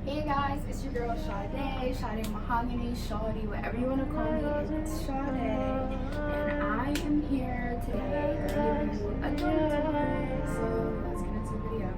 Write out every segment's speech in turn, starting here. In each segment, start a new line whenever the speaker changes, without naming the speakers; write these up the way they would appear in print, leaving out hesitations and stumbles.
Hey guys, it's your girl Sade Mahogany, Shawty, whatever you want to call me, it's Sade. And I am here today to give you a dorm tour. So let's get into the video.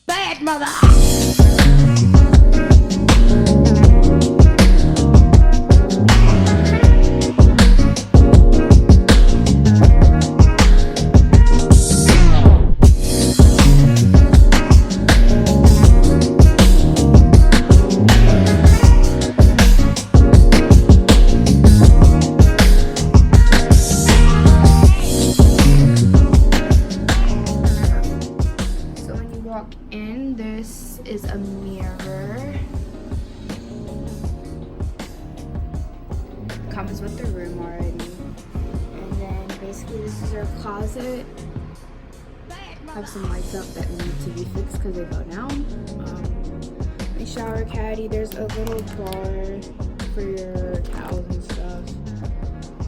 Bad mother! Walk in, this is a mirror. Comes with the room already. And then basically this is our closet. I have some lights up that need to be fixed because they go down. My shower caddy, there's a little bar for your towels and stuff.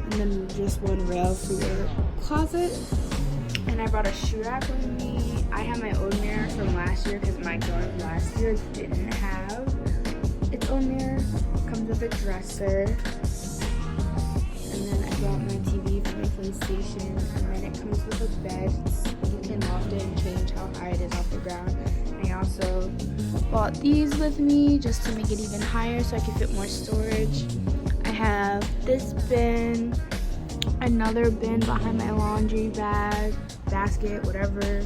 And then just one rail for your closet. And I brought a shoe rack with me. I have my own mirror from last year because my dorm last year didn't have its own mirror. Comes with a dresser. And then I brought my TV for my PlayStation. And then it comes with a bed. You can loft it and change how high it is off the ground. I also bought these with me just to make it even higher so I can fit more storage. I have this bin, another bin behind my laundry bag, basket, whatever,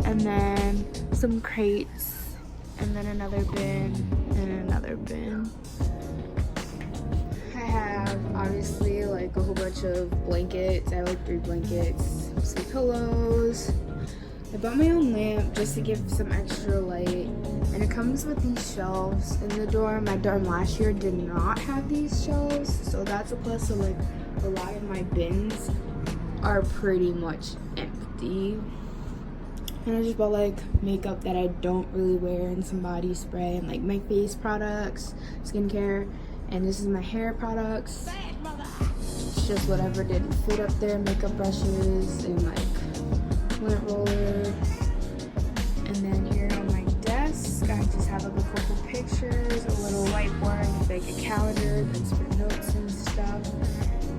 and then some crates, and then another bin, and another bin. I have obviously like a whole bunch of blankets. I have like 3 blankets, some pillows. I bought my own lamp just to give some extra light, and it comes with these shelves in the dorm. My dorm last year did not have these shelves, so that's a plus. So like a lot of my bins are pretty much empty. And I just bought like makeup that I don't really wear and some body spray and like my face products, skincare, and this is my hair products. It's just whatever didn't fit up there, makeup brushes and like lint roller. And then here on my desk, I just have like a couple pictures, a little whiteboard with like a calendar that's for notes and stuff.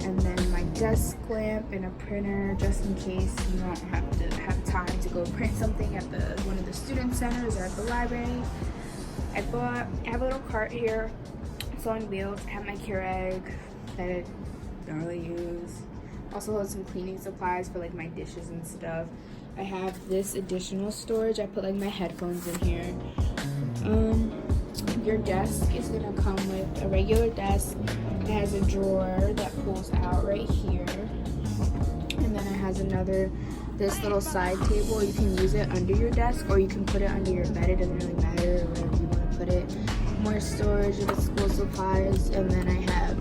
And then my desk lamp and a printer just in case you don't have to have time to go print something at one of the student centers or at the library. I have a little cart here. It's on wheels. I have my Keurig that I don't really use. Also have some cleaning supplies for like my dishes and stuff. I have this additional storage. I put like my headphones in here. Your desk is gonna come with a regular desk. It has a drawer that pulls out right here, and then it has this little side table. You can use it under your desk or you can put it under your bed. It doesn't really matter wherever you want to put it. More storage of the school supplies, and then I have,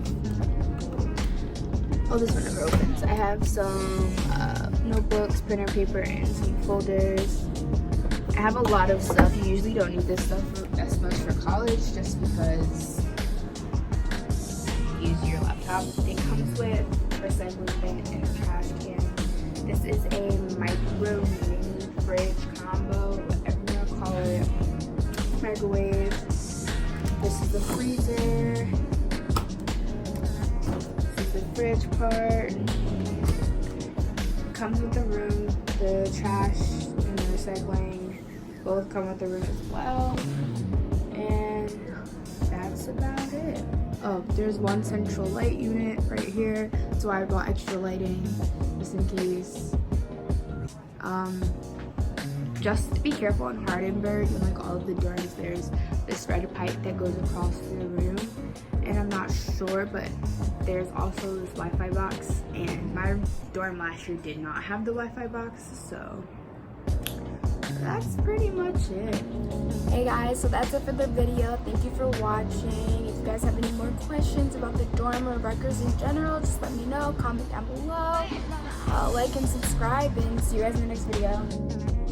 oh, this one never opens. I have some notebooks, printer paper, and some folders. I have a lot of stuff. You usually don't need this stuff as much for college just because you use your laptop. It comes with a recycling bin and a trash can. This is a micro mini fridge combo, whatever you want to call it. Microwave. This is the freezer. This is the fridge part. It comes with the room, the trash and the recycling. Both come with the room as well, and that's about it. Oh, there's one central light unit right here. That's why I bought extra lighting, just in case. Just be careful in Hardenbergh and like all of the dorms. There's this red pipe that goes across the room, and I'm not sure, but there's also this Wi-Fi box, and my dorm last year did not have the Wi-Fi box, so that's pretty much it. Hey guys, so that's it for the video. Thank you for watching. If you guys have any more questions about the dorm or Rutgers in general, just let me know. Comment down below. Like and subscribe, and see you guys in the next video.